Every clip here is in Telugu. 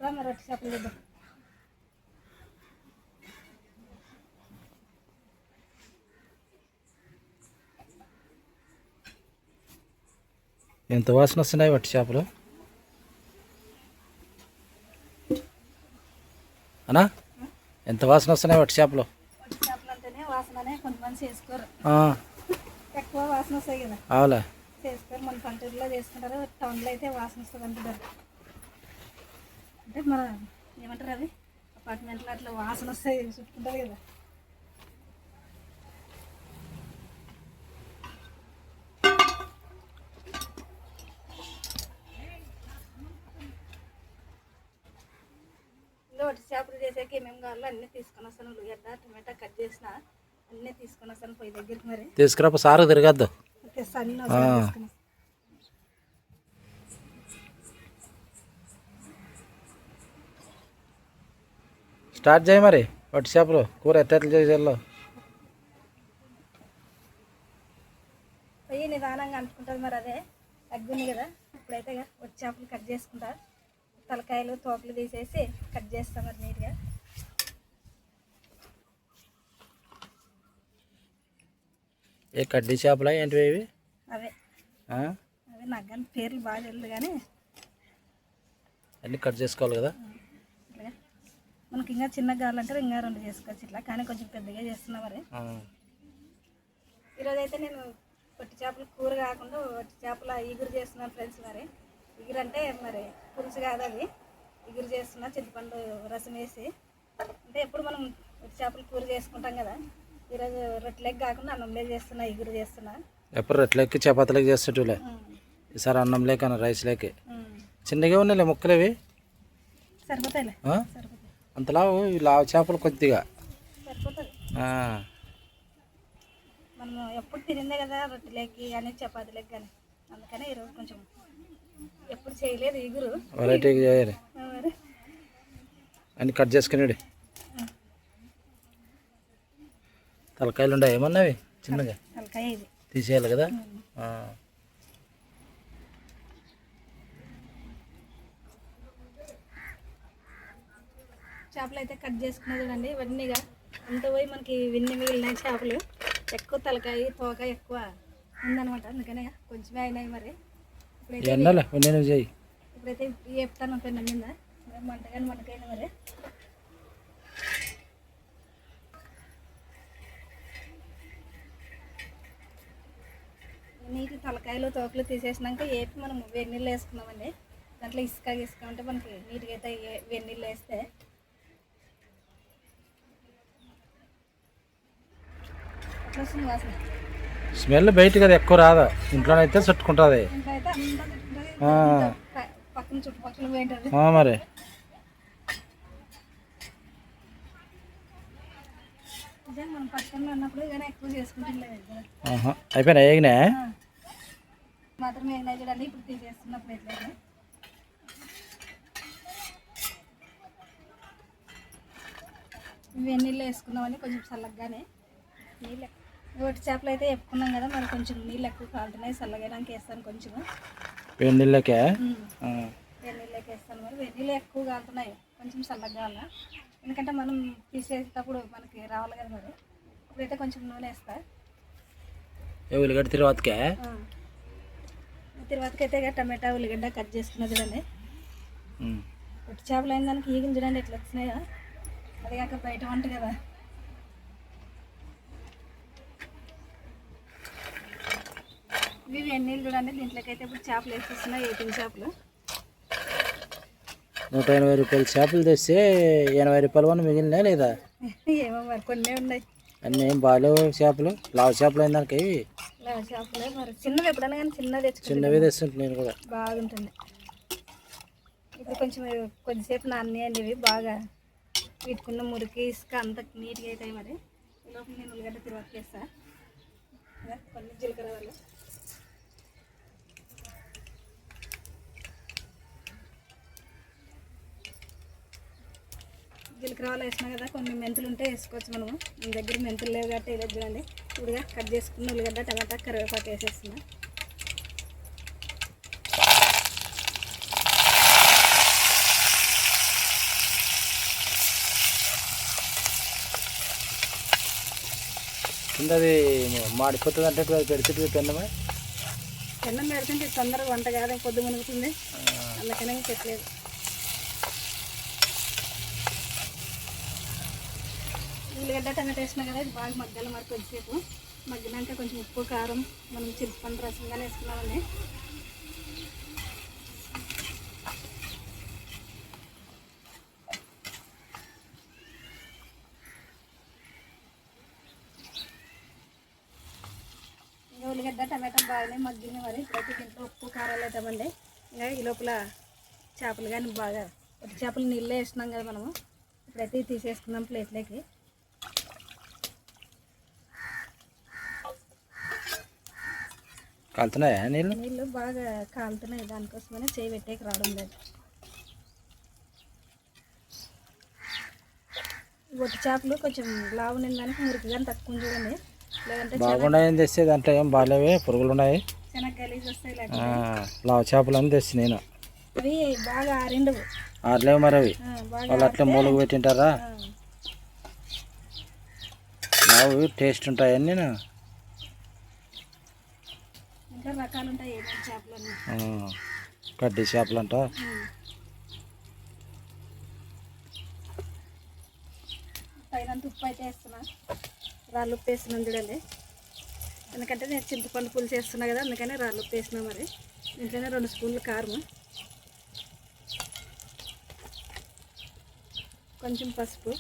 మరి రొట్టె చేపలు చేద్దాం. ఎంత వాసన వస్తున్నాయి వట్టి చేపలు అన్నా? ఎంత వాసన వస్తున్నాయి వట్టి చేపలు? వట్టి చేపలు అంటేనే వాసననే, కొంతమంది చేసుకోరు, ఎక్కువ వాసన వస్తాయి కదా. అవులే, చేసుకోరు. మన పల్లెటూరులో చేసుకుంటారు, టౌన్లో అయితే వాసన వస్తుంది అంటారు. అంటే మన ఏమంటారు అవి అపార్ట్మెంట్లో అట్లా వాసన వస్తాయి, చుట్టుకుంటారు కదా. వట్టి చేపలు చేసాక ఏమేమి కావాలో అన్నీ తీసుకొని వస్తాను. ఉల్లిగడ్డ, టమాటా కట్ చేసిన అన్నీ తీసుకొని వస్తాను పొయ్యి దగ్గరికి. మరి తీసుకురా, సారు తిరగద్దు. తీసుకొని స్టార్ట్ చేయి మరి. వట్టి చేపలు కూర ఎట్లా చేసేలో పొయ్యి నిదానంగా అంటుకుంటుంది. మరి అదే తగ్గుంది కదా. ఇప్పుడైతే వట్టి చేపలు కట్ చేసుకుంటా. తలకాయలు తోకలు తీసేసి కట్ చేస్తాం మరి నీట్గా. ఏ కడ్డీ చేపలా ఏంటివి ఇవి? అవే అవే నాకు కానీ పేర్లు బాగా తెలియదు, కానీ అన్నీ కట్ చేసుకోవాలి కదా. ఇట్లాగా మనకి ఇంకా చిన్నగా కావాలంటే ఇంకా 2 చేసుకోవచ్చు ఇట్లా, కానీ కొంచెం పెద్దగా చేస్తున్నా. మరి ఈరోజైతే నేను వట్టి చేపల కూర కాకుండా వట్టి చేపల ఇగురు చేస్తున్నాను ఫ్రెండ్స్. మరి ఇగురు అంటే మరి పులుసు కాదు, అది ఇగురు చేస్తున్నా, చింతపండు రసం వేసి. అంటే ఎప్పుడు మనం వట్టి చేపల కూర చేసుకుంటాం కదా, ఈరోజు రొట్టెలకి కాకుండా అన్నంలో చేస్తున్నా, ఇగురు చేస్తున్నా. ఎప్పుడు రొట్టెలకి చపాతీలకి చేసేటోలే, ఈసారి అన్నం లేక రైస్ లేక. చిన్నగా ఉన్నాయి ముక్కలు, ఇవి సరిపోతాయిలే. అంతలా లావు చేపలు కొద్దిగా సరిపోతుంది. మనం ఎప్పుడు తినిందే కదా రొట్టెలకి కానీ చపాతీలకి కానీ, అందుకనే ఈరోజు కొంచెం ఎప్పుడు చేయలేదు ఇగురు, వెరైటీగా చేయాలి. అన్నీ కట్ చేసుకునేది. తలకాయలు ఉండే ఏమన్నావి చిన్నగా తలకాయ ఇది తీసేయాలి కదా. చేపలు అయితే కట్ చేసుకున్నా చూడండి. ఇవన్నీగా అంత పోయి మనకి విన్ని మిగిలినాయి చేపలు. ఎక్కువ తలకాయ తోక ఎక్కువ ఉందనమాట, అందుకనే కొంచెమే అయినాయి. మరి ఇప్పుడైతే చెప్తాను పెన్న మీద మంటగాని మంటకైనా. మరి నీటి తలకాయలు తోకలు తీసేసినాక ఏపి మనం వేడి నీళ్ళు వేసుకున్నామండి. దాంట్లో ఇసుక ఉంటే మనకి నీట్గా అయితే వేడి నీళ్ళు వేస్తే అట్లా వస్తుంది వాసన. స్మెల్ బయట కదా ఎక్కువ రాదా, ఇంట్లోనైతే చుట్టుకుంటుంది. ఇంట్లో అయితే పక్కన చుట్టుపక్కల పోయింటుంది. మరి మనం పక్కన ఉన్నప్పుడు కానీ ఎక్కువ చేసుకుంటలేదు కదా. అయిపోయినా ఏగినా మాత్రమే ఏగినాయి చూడండి. ఇప్పుడు తీసేస్తున్నప్పుడు ఎట్లయితే ఇవి నీళ్ళు వేసుకున్నామని కొంచెం చల్లగానే నీళ్ళు వట్టి చేపలు అయితే చెప్పుకున్నాం కదా. మరి కొంచెం నీళ్ళు ఎక్కువ కాలుతున్నాయి, చల్లగానాక వేస్తాను కొంచెం. వేడి నీళ్ళకే వేస్తాను. మరి వేడి నీళ్ళు ఎక్కువ కాలుతున్నాయి, కొంచెం చల్లగా కావాలా, ఎందుకంటే మనం తీసేటప్పుడు మనకి రావాలి కదా. మరి ఇప్పుడైతే కొంచెం నూనె వేస్తా. ఉల్లిగడ్డ తర్వాతకి అయితే టమాటా ఉల్లిగడ్డ కట్ చేసుకున్నది చూడండి. వట్టి చేపలు అయిన దానికి ఈగలు చూడండి ఎట్లా వచ్చినాయో, అది కాక బయట వంట కదా. ఇవి వేడి నీళ్ళు చూడండి. దీంట్లోకి అయితే ఇప్పుడు చేపలు వేసేస్తున్నాయి, 18 చేపలు. 180 రూపాయల చేపలు తెస్తే 80 రూపాయలు వన్ మిగిలినా లేదా? ఏమో మరి కొన్ని ఉన్నాయి. అన్నీ ఏం బాగాలేవు చేపలు, లావు చేపలు అయిన దానికి ఇవి లావు చేపలే. మరి చిన్నవి ఎప్పుడైనా కానీ చిన్నవి తెస్తుంటే నేను కూడా బాగుంటుంది. ఇప్పుడు కొంచెం కొద్దిసేపు నానేయండి ఇవి బాగా, వీటికున్న మురికి ఇసుక అంత నీట్గా అవుతాయి. మరి ఈ లోపల నేను ఉల్లిగడ్డ తిరువాత వేస్తా. కొన్ని జీలకర్ర వాళ్ళు జీలకర్ర వాళ్ళు వేసినా కదా. కొన్ని మెంతులు ఉంటే వేసుకోవచ్చు మనము. మన దగ్గర మెంతులు లేవు కాబట్టి ఇలా చూడండి. ఇప్పుడుగా కట్ చేసుకున్న ఉల్లిగడ్డ టమాటా కరివేపాకు వేసేస్తున్నా. కింద అది మాడిపోతుంది అంటే అది పెడుతుంది పెన్నమే. పెన్నం పెడుతుంటే తొందరగా వంట కాదు, పొద్దు మునుగుతుంది, అందుకనే పెట్టలేదు. ఉల్లిగడ్డ టమాటా వేసినా కదా, ఇది బాగా మగ్గాలి. మరి కొద్దిసేపు మగ్గినాక కొంచెం ఉప్పు కారం మనం చింతపండు రసంగానే వేసుకున్నామండి. ఇంకా ఉల్లిగడ్డ టమాటా బాగానే మగ్గింది. మరి ఇప్పుడైతే దీంట్లో ఉప్పు కారాలు వేద్దామండి. ఇంకా ఈ లోపల చేపలు కానీ బాగా ఒట్టి చేపలు నీళ్ళు వేసినాం కదా మనము. ఇప్పుడైతే తీసేసుకుందాం ప్లేట్లోకి. కాలుతున్నాయా నీళ్ళు? నీళ్ళు బాగా కాలుతున్నాయి, దానికోసమనే చేయి పెట్టేకి రావడం లేదు. ఒట్టి చేపలు కొంచెం లావు నిందానికి మురికి కానీ తక్కువ చూడండి. లేదంటే బాగున్నాయని తెస్తే దాంట్లో ఏం బాగాలేవే, పురుగులు ఉన్నాయి. శనక్కాయలు వస్తాయి. లావు చేపలు అని తెచ్చి నేను. అవి బాగా ఆరిండవు. ఆడలేవు మరి అవి, వాళ్ళు అట్లా మూలకు పెట్టింటారా. లావు టేస్ట్ ఉంటాయని నేను. ఇంకా రకాలు ఉంటాయి చేపలు, కడ్డీ చేపలు అంట. పైన ఉప్పు అయితే వేస్తున్నా, రాళ్ళు ఉప్పు వేస్తున్నాను చూడండి. ఎందుకంటే నేను చింతపండు పులుసు వేస్తున్నా కదా, అందుకని రాళ్ళు ఉప్పు వేసినా. మరి ఇంట్లోనే 2 స్పూన్లు కారం, కొంచెం పసుపు,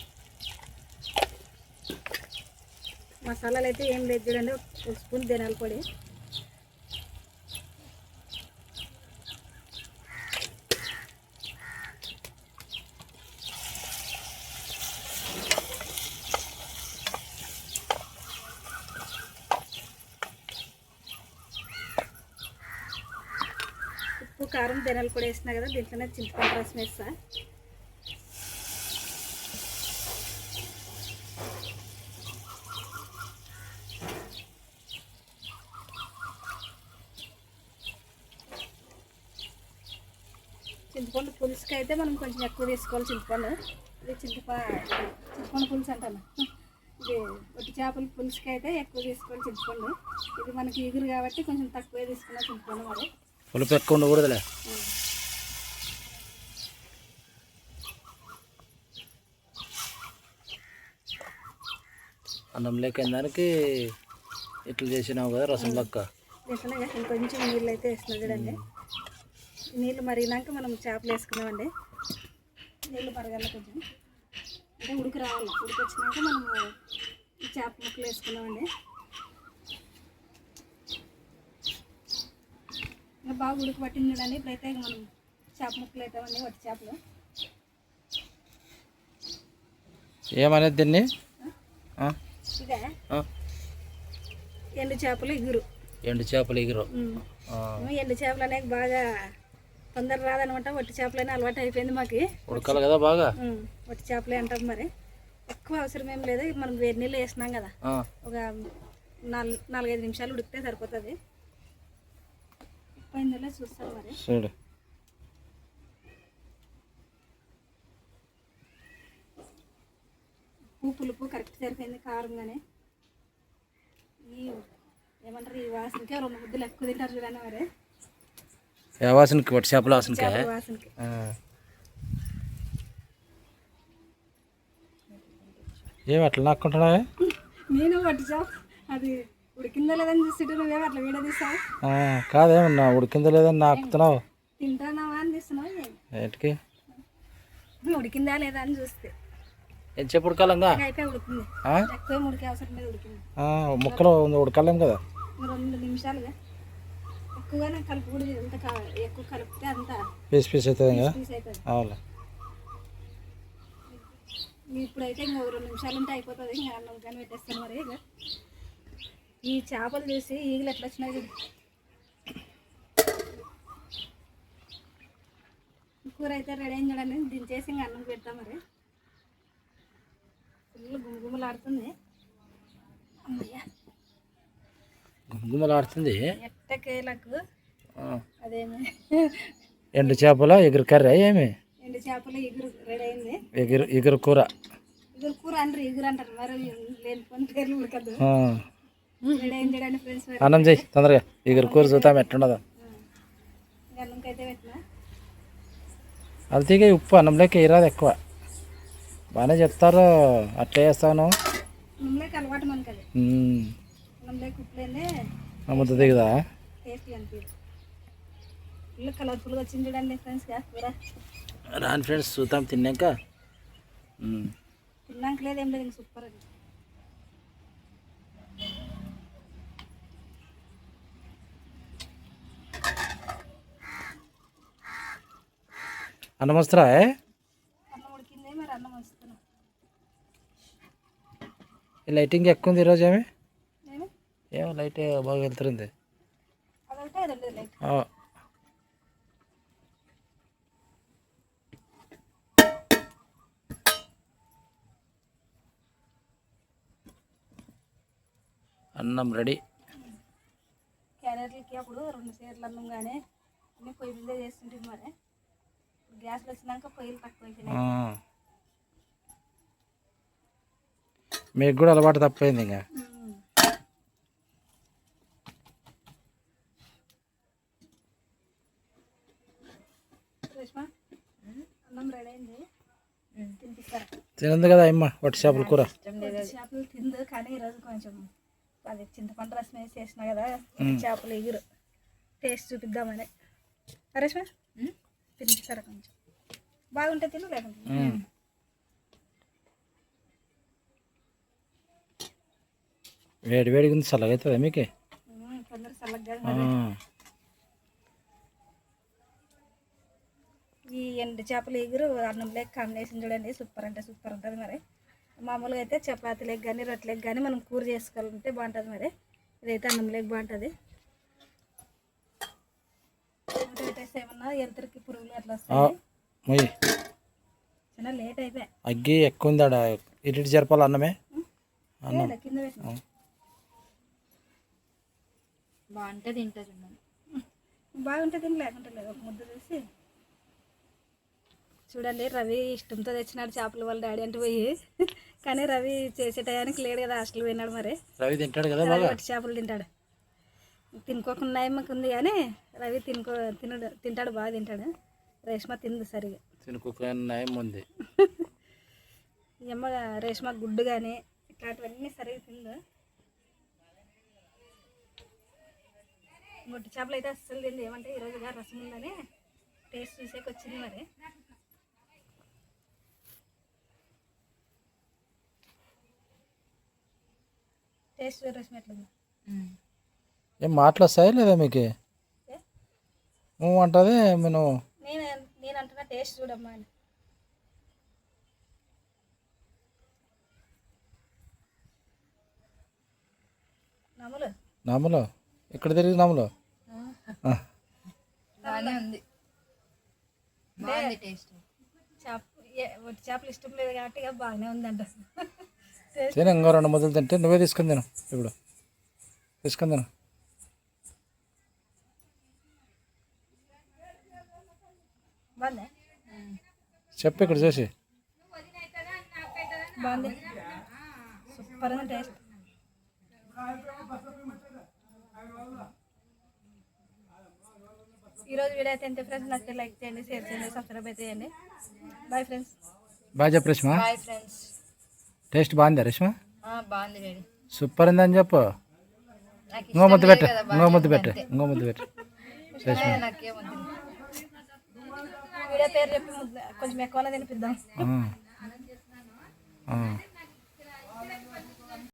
మసాలాలు అయితే ఏం లేదు చూడండి. 1 స్పూన్ ధనియాల పొడి, ఉప్పు కారం ధనియాల పొడి వేసినా కదా. దీంట్లోనే చింతపండు రసం వేస్తా. చింతపండు పులుసుకి అయితే మనం కొంచెం ఎక్కువ తీసుకోవాలి చింతపండు. ఇది చింతపండు పులుసు అంటాను. ఇది ఒట్టి చేపల పులుసుకి అయితే ఎక్కువ తీసుకోవాలి చింతపండు. ఇది మనకి ఎగురు కాబట్టి కొంచెం తక్కువే తీసుకున్నాం చింతపండు. మరి పులుపు ఎక్కువ ఉండకూడదులే. అన్నం లేక దానికి ఇట్లా చేసినావు కదా రసం లెక్క. వేసినా ఇంకొంచెం నీళ్ళు అయితే వేసినా చూడండి. నీళ్ళు మరిగినాక మనం చేపలు వేసుకున్నామండి. నీళ్ళు మరగాల కొంచెం, అంటే ఉడికి రావాలి. ఉడికి వచ్చినాక మనము చేప ముక్కలు వేసుకున్నామండి. ఇంకా బాగా ఉడికి పట్టింది చూడండి. ఇప్పుడైతే మనం చేప ముక్కలు అవుతామండి, వట్టి చేపలు. ఏమనేది దీన్ని? ఇదే ఎండు చేపలు ఎగురు. ఎండు చేపలు ఎగురు. ఎండు చేపలు అనేవి బాగా తొందర రాదనమాట. వట్టి చేపలనే అలవాటు అయిపోయింది మాకు. ఉడకాలి కదా బాగా. వట్టి చేపలే అంటాం. మరి ఎక్కువ అవసరం ఏం లేదు. మనం వేడి నీళ్ళు వేసినాం కదా, ఒక 4-5 నిమిషాలు ఉడికితే సరిపోతుంది. పోయిందో చూస్తాను మరి. చూడు, పులుపు కరెక్ట్ సరిపోయింది. కారం కానీ ఈ ఏమంటారు, ఈ వాసనకే 2 ముద్దలు ఎక్కువ తింటారు చూడండి. మరి ఏ వాసనకి? వట్టి చేపల వాసనకి. వాసనకి ఏమి అట్లా నాకుంటున్నావే? నేను వట్టి చేప అది ఉడికిందో లేదని చూస్తుంటే నువ్వేమో అట్లా వీడియో తీస్తావు. కాదేమన్నా ఉడికిందో లేదని నాకుతున్నావు. తింటానావా అని తీస్తున్నావు. ఏంటికి? ఉడికిందా లేదా అని చూస్తే ఎంతసేపు ఉడకాలంగా? అయిపోయి ఉడికింది. ఎక్కువ ఉడికే అవసరం లేదు, ఉడికింది. ముక్కలు ఉడకాలేం కదా. 2 నిమిషాలుగా ఎక్కువగానే కలుపుకూడదు. ఎంత ఎక్కువ కలిపితే అంత పీస్ అవుతుంది కదా. పీస్ అవుతుంది. అవును, ఇప్పుడైతే ఇంకా 2 నిమిషాలు ఉంటే అయిపోతుంది. ఇంకా అన్నం కానీ పెట్టేస్తాను. మరి ఇక ఈ చేపలు చూసి ఈగలు ఎట్లా వచ్చినాయి చూడు. కూర అయితే రెడీ అయింది చూడండి. దించేసి ఇంకా అన్నం పెడతాం. మరి ఫుల్ గుమగుమలాడుతుంది. గుమగుమలాడుతుంది ఎట్టకేలకు. అదేమి ఎండు చేపల ఎగురు కర్రీ? ఏమి ఎండు చేపల ఎగురు రెడీ అయింది. ఎగురు కూర. ఎగురు కూర అంటారు, ఎగురు అంటారు. మరి లేని పని పేర్లు ఉడకద్దు. వేడి ఏం చేయడానికి ఫ్రెండ్స్ మరి అన్నం చేయి తొందరగా ఇగురు కూర చూద్దాం ఎట్లున్నదో. గన్నంకి అయితే పెట్టినా అల్తీగా ఉప్పు అన్నంలోకి వేయరాదు ఎక్కువ. బాగానే చెప్తారు అట్లా చేస్తాను. అన్నంలోకి అలవాటు మనకి అది. అన్నంలోకి ఉప్పు లేదే ముద్ద దిగుదా. టేస్టీ అనిపించదు. ఇల్లు కలర్ఫుల్గా వచ్చింది చూడండి ఫ్రెండ్స్ కూర. రాని ఫ్రెండ్స్ చూద్దాం తిన్నాక. తిన్నాక లేదు ఏం లేదు ఇంక సూపర్ అది. అన్నం వస్తారా? అన్నం ఉడికిందే మరి అన్నం వస్తున్నాం. లైటింగ్ ఎక్కువ ఉంది ఈరోజు. నేను ఏమో లైట్ బాగా వెళ్తుంది. అదొకటే అది ఉండదు లైట్. అన్నం రెడీ. క్యారెట్లకి అప్పుడు 2 సేర్లు అన్నం కానీ అన్నీ పొయ్యి మీద చేస్తుంటుంది మరి. గ్యాస్లు వచ్చినాక పొయ్యిలు తక్కువ అయిపోయినాయి. మీకు కూడా అలవాటు తప్పైంది ఇంకా. రేష్మా అన్నం రెడీ అయింది, తినిపిస్తారు. తినంది కదా అమ్మ వట్టి చేపల కూర. చేపలు తిందు కానీ ఈరోజు కొంచెం అది చింతపండు రసం వేసి చేసినా కదా చేపలు ఎగురు టేస్ట్ చూపిద్దామని. రేష్మా తినిపిస్తారా కొంచెం బాగుంటే తిను లేకుంటే. వేడి వేడిగా ఉంది, చల్లగా అవుతుందా మీకు? కొందరు చల్లగా ఈ ఎండు చేపలు ఎగురు అన్నంలోకి కాంబినేషన్ చూడండి సూపర్ అంటే సూపర్ ఉంటుంది. మరి మామూలుగా అయితే చపాతీలకు కానీ రొట్టెలకు కానీ మనం కూర చేసుకోవాలంటే బాగుంటుంది. మరి ఇదైతే అన్నంలోకి బాగుంటుంది. పెట్టేస్తే ఏమన్నా ఎంతరికి పురుగులు అట్లా వస్తాయి. చాలా లేట్ అయిపోయి అగ్గి ఎక్కువ ఉంది ఆడ. ఇటు జరపాలి అన్నమే కింద పెట్టిన బాగుంటుంది. తింటుంది బాగుంటే తిని లేకుంటే లేదు. ఒక ముద్ద తీసి చూడండి. రవి ఇష్టంతో తెచ్చినాడు చేపలు వాళ్ళ డాడీ అంటే పోయి, కానీ రవి చేసే టయానికి లేడు కదా, హాస్టల్ పోయినాడు. మరి రవి తింటాడు కదా, వట్టి చేపలు తింటాడు. తినుకోకుండా ఏమకు ఉంది కానీ రవి తింటాడు, బాగా తింటాడు. రేష్మ తింది సరిగా తినుకోకుండా ఉంది. ఈ అమ్మ రేష్మ గుడ్డు కానీ ఇట్లాంటివన్నీ సరిగా తిందు. గొడ్డు చేపలు అయితే అస్సలు తింది. ఏమంటే ఈరోజు రసం ఉందని టేస్ట్ చూసేకి వచ్చింది. మరి టేస్ట్ రసం ఎట్లుంది? ఏం మాటలు వస్తాయా లేదా మీకు? అంటుంది నేను అంటున్నా టేస్ట్ చూడమ్మా అని. నామలో ఇక్కడ తిరిగి నామలో బాగానే ఉంది. బాగుంది టేస్ట్. వట్టి చేపలు ఇష్టం లేదు కాబట్టి బాగానే ఉందంట. తిన ఇంకో 2 ముద్దలు తింటే నువ్వే తీసుకుని తిను. ఇప్పుడు తీసుకుని తిను. బాగుంది. చెప్పు ఇక్కడ చూసి. బాగుంది, సూపర్ ఉంది టేస్ట్. ఈరోజు వీడియో అయితే ఎంత ఫ్రెండ్స్ నచ్చితే లైక్ చేయండి, షేర్ చేయండి, సబ్స్క్రైబ్ అయితే చేయండి. Bye friends. బాయ్ చెప్పు రేష్మా. Bye friends. టేస్ట్ బాగుందా రేష్మా? బాగుంది డాడీ. సూపర్ ఉందని చెప్పు. ఇంకో ముద్ద పెట్టు, ఇంకో ముద్ద పెట్టు, ఇంకో ముద్ద పెట్టు. నాకేమొద్దు. వీడియో పేరు చెప్పి కొంచెం ఎక్కువ తినిపిద్దాం.